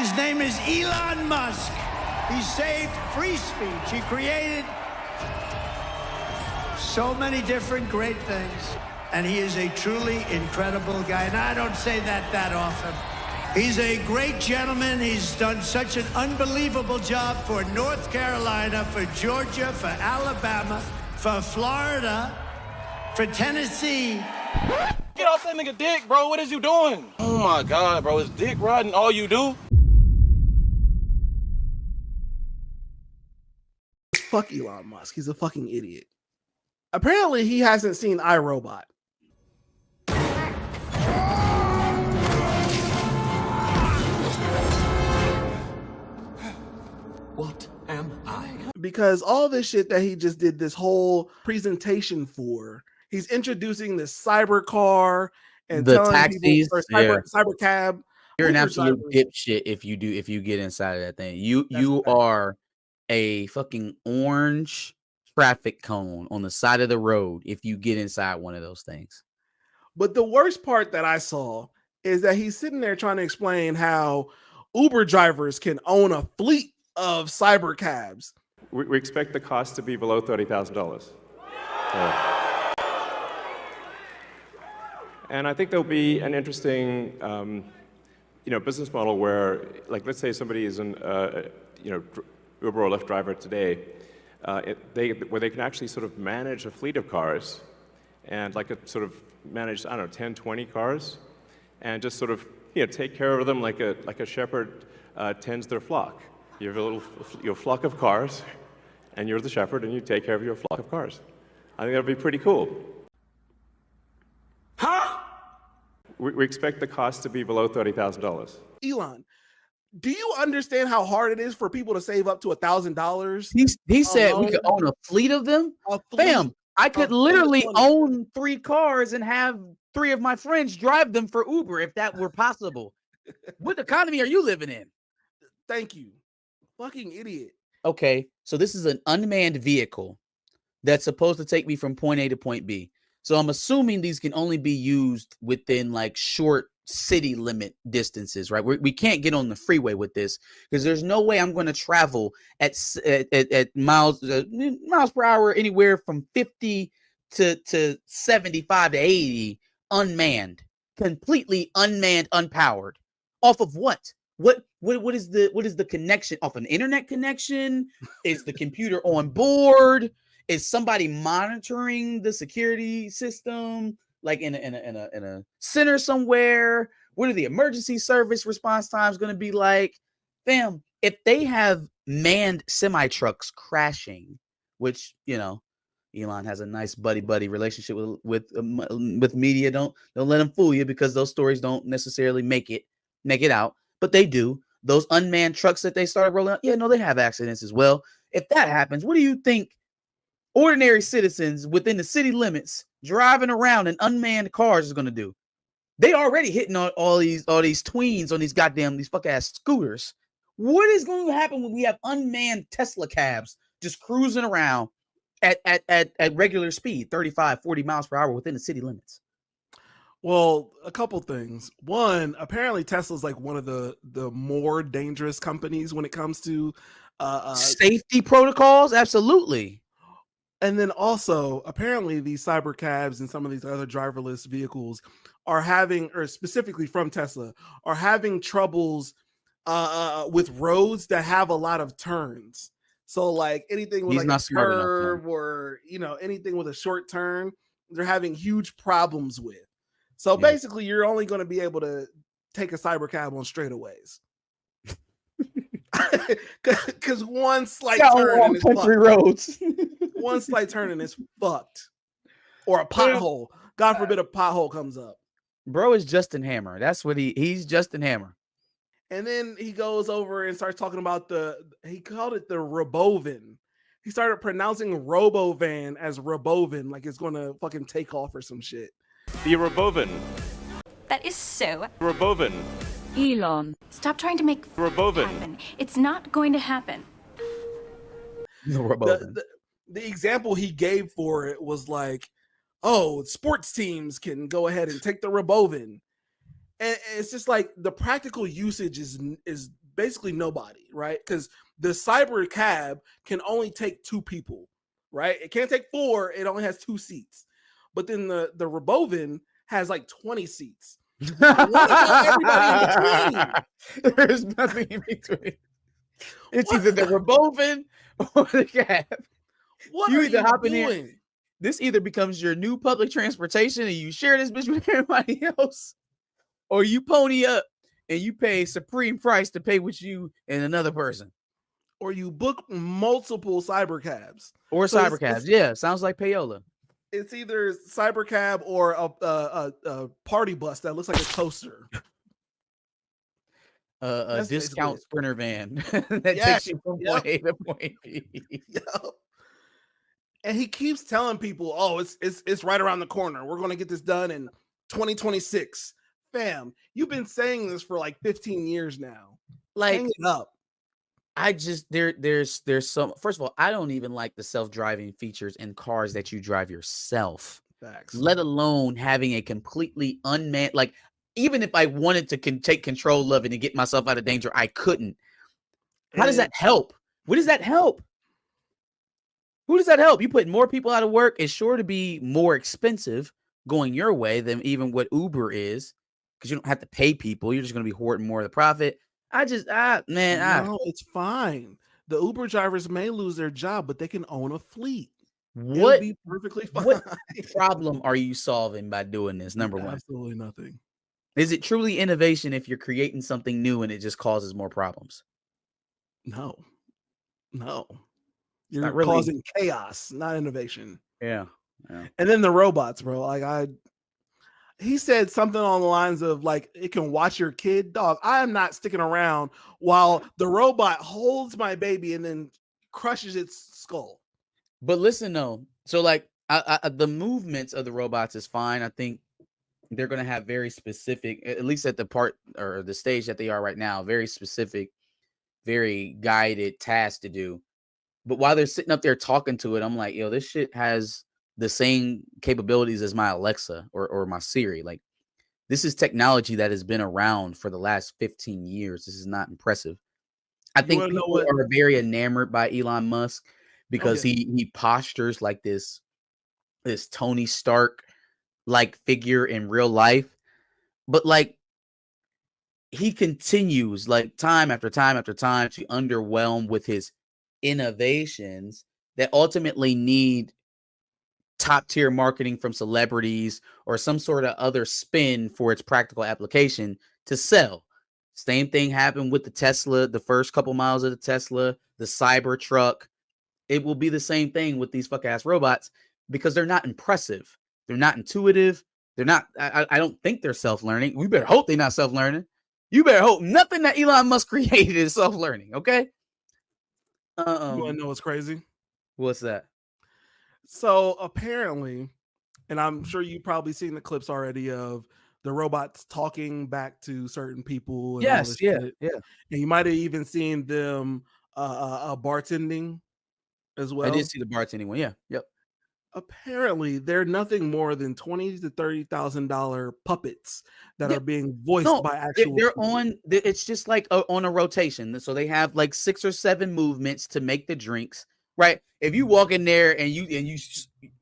His name is Elon Musk. He saved free speech. He created so many different great things. And he is a truly incredible guy. And I don't say that often. He's a great gentleman. He's done such an unbelievable job for North Carolina, for Georgia, for Alabama, for Florida, for Tennessee. Get off that nigga dick, bro. What is you doing? Oh my God, bro. Is dick riding all you do? Fuck Elon Musk. He's a fucking idiot. Apparently, he hasn't seen iRobot. What am I? Because all this shit that he just did this whole presentation for, he's introducing this cyber car and the telling taxis, people, or cybercab. You're an Uber absolute drivers. dipshit if you get inside of that thing. You are a fucking orange traffic cone on the side of the road if you get inside one of those things. But the worst part that I saw is that he's sitting there trying to explain how Uber drivers can own a fleet of cybercabs. We expect the cost to be below $30,000. Yeah. And I think there'll be an interesting, business model where, like, let's say somebody is an, Uber or Lyft driver today, where they can actually sort of manage a fleet of cars, and sort of manage, 10, 20 cars, and just sort of, take care of them like a shepherd tends their flock. You have your flock of cars, and you're the shepherd, and you take care of your flock of cars. I think that'd be pretty cool. Huh? We expect the cost to be below $30,000. Elon, do you understand how hard it is for people to save up to $1,000? He said we could own a fleet of them. Bam! I could literally own 3 cars and have 3 of my friends drive them for Uber if that were possible. What economy are you living in? Thank you. Fucking idiot. Okay, so this is an unmanned vehicle that's supposed to take me from point A to point B. So I'm assuming these can only be used within like short city limit distances, right? We can't get on the freeway with this because there's no way I'm going to travel at miles per hour anywhere from 50 to 75 to 80 unmanned, completely unmanned, unpowered. Off of what? What is the connection? Off an internet connection? Is the computer on board? Is somebody monitoring the security system, like in a center somewhere? What are the emergency service response times going to be like? Fam, if they have manned semi trucks crashing, which Elon has a nice buddy relationship with media. Don't let them fool you, because those stories don't necessarily make it out, but they do. Those unmanned trucks that they started rolling out, they have accidents as well. If that happens, what do you think ordinary citizens within the city limits driving around in unmanned cars is going to do? They already hitting on all these tweens on these fuck ass scooters. What is going to happen when we have unmanned Tesla cabs just cruising around at regular speed, 35, 40 miles per hour within the city limits? Well, a couple things. One, apparently Tesla's like one of the more dangerous companies when it comes to safety protocols. Absolutely. And then also, apparently these cybercabs and some of these other driverless vehicles are having, or specifically from Tesla, are having troubles with roads that have a lot of turns. So like anything with a curve or anything with a short turn, they're having huge problems with. So basically, you're only going to be able to take a cybercab on straightaways. Because one slight turn is country roads. One slight turn and it's fucked. Or a pothole. God forbid a pothole comes up. Bro is Justin Hammer. That's what he's Justin Hammer. And then he goes over and starts talking about he called it the Robovan. He started pronouncing Robovan as Robovan, like it's going to fucking take off or some shit. The Robovan. That is so. Robovan. Elon, stop trying to make Robovan happen. It's not going to happen. The example he gave for it was like, oh, sports teams can go ahead and take the Robovan. And it's just like the practical usage is basically nobody, right? Because the Cybercab can only take 2 people, right? It can't take 4. It only has 2 seats. But then the Robovan has like 20 seats. Everybody in between. There's nothing in between. It's either the Robovan or the cab. What You are either you hop in here. doing? This either becomes your new public transportation and you share this bitch with everybody else, or you pony up and you pay supreme price to pay with you and another person. Or you book multiple Cybercabs. Or So Cybercabs. Yeah, sounds like payola. It's either Cybercab or a party bus that looks like a toaster. A That's discount basically it. sprinter van that Yes, takes you from yep. point A to point B. Yep. And he keeps telling people, "Oh, it's right around the corner. We're going to get this done in 2026." Fam, you've been saying this for like 15 years now. Like, hang it up. I just there's some. First of all, I don't even like the self-driving features in cars that you drive yourself. Facts. Let alone having a completely unmanned. Like, even if I wanted to take control of it and get myself out of danger, I couldn't. How does that help? What does that help? Who does that help? You put more people out of work. It's sure to be more expensive going your way than even what Uber is, because you don't have to pay people. You're just going to be hoarding more of the profit. No, it's fine. The Uber drivers may lose their job, but they can own a fleet. What It'll be perfectly fine. What problem are you solving by doing this? Number one, absolutely nothing. Is it truly innovation if you're creating something new and it just causes more problems? No. Not You're really. causing chaos, not innovation. Yeah. And then the robots, bro. Like he said something on the lines of like, it can watch your kid. Dog, I am not sticking around while the robot holds my baby and then crushes its skull. But listen, though. So like the movements of the robots is fine. I think they're going to have very specific, at least at the part or the stage that they are right now, very specific, very guided tasks to do. But while they're sitting up there talking to it, I'm like, yo, this shit has the same capabilities as my Alexa or my Siri. Like, this is technology that has been around for the last 15 years. This is not impressive. I think people are very enamored by Elon Musk because he postures like this Tony Stark like figure in real life. But like, he continues like time after time after time to underwhelm with his innovations that ultimately need top tier marketing from celebrities or some sort of other spin for its practical application to sell. Same thing happened with the Tesla, the first couple miles of the Tesla, the Cybertruck. It will be the same thing with these fuck ass robots because they're not impressive. They're not intuitive. They're not, I don't think they're self-learning. We better hope they're not self-learning. You better hope nothing that Elon Musk created is self-learning. Okay. You want to know what's crazy? What's that? So apparently, and I'm sure you've probably seen the clips already of the robots talking back to certain people. And yes, yeah. And you might have even seen them bartending as well. I did see the bartending one. Yeah, yep. Apparently, they're nothing more than $20,000 to $30,000 puppets that are being voiced by actual. They're on. It's just like on a rotation. So they have like 6 or 7 movements to make the drinks. Right. If you walk in there and you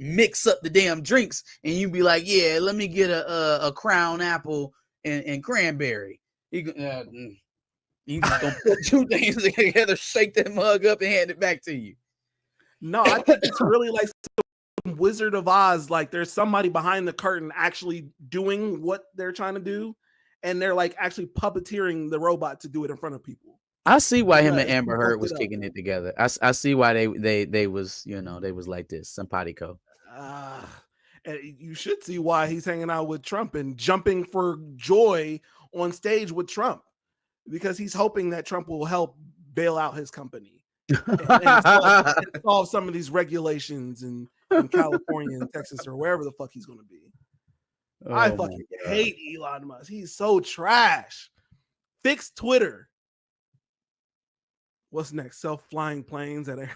mix up the damn drinks and you be like, yeah, let me get a crown apple and cranberry. You just gonna put 2 things together, shake that mug up and hand it back to you. No, I think it's really like Wizard of Oz. Like there's somebody behind the curtain actually doing what they're trying to do, and they're like actually puppeteering the robot to do it in front of people. I see why him and Amber Heard was kicking it together. I see why they was, they was like this, simpatico. And you should see why he's hanging out with Trump and jumping for joy on stage with Trump, because he's hoping that Trump will help bail out his company and solve some of these regulations in California and Texas or wherever the fuck he's going to be. I fucking hate Elon Musk. He's so trash. Fix Twitter. What's next? Self-flying planes at airlines.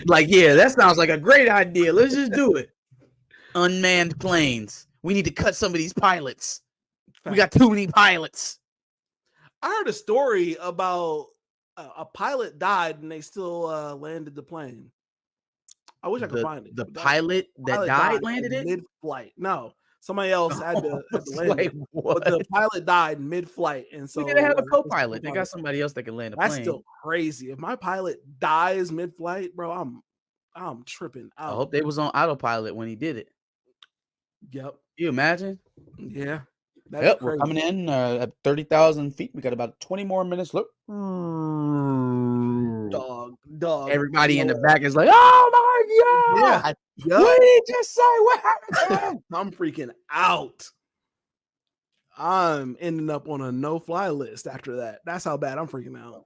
Like, yeah, that sounds like a great idea. Let's just do it. Unmanned planes. We need to cut some of these pilots. We got too many pilots. I heard a story about a pilot died and they still landed the plane. I wish I could find it. The But pilot that died landed it mid-flight. No, somebody else had to land like, it. what? But the pilot died mid-flight, and so We didn't have a co-pilot. They got somebody else that can land a plane. That's still crazy. If my pilot dies mid-flight, bro, I'm tripping out. I hope they was on autopilot when he did it. Yep. You imagine? Yeah. Yep, we're coming in at 30,000 feet. We got about 20 more minutes. Look. Dog. Everybody in the back is like, oh my God. Yeah. What did he just say? What happened to him? I'm freaking out. I'm ending up on a no-fly list after that. That's how bad I'm freaking out.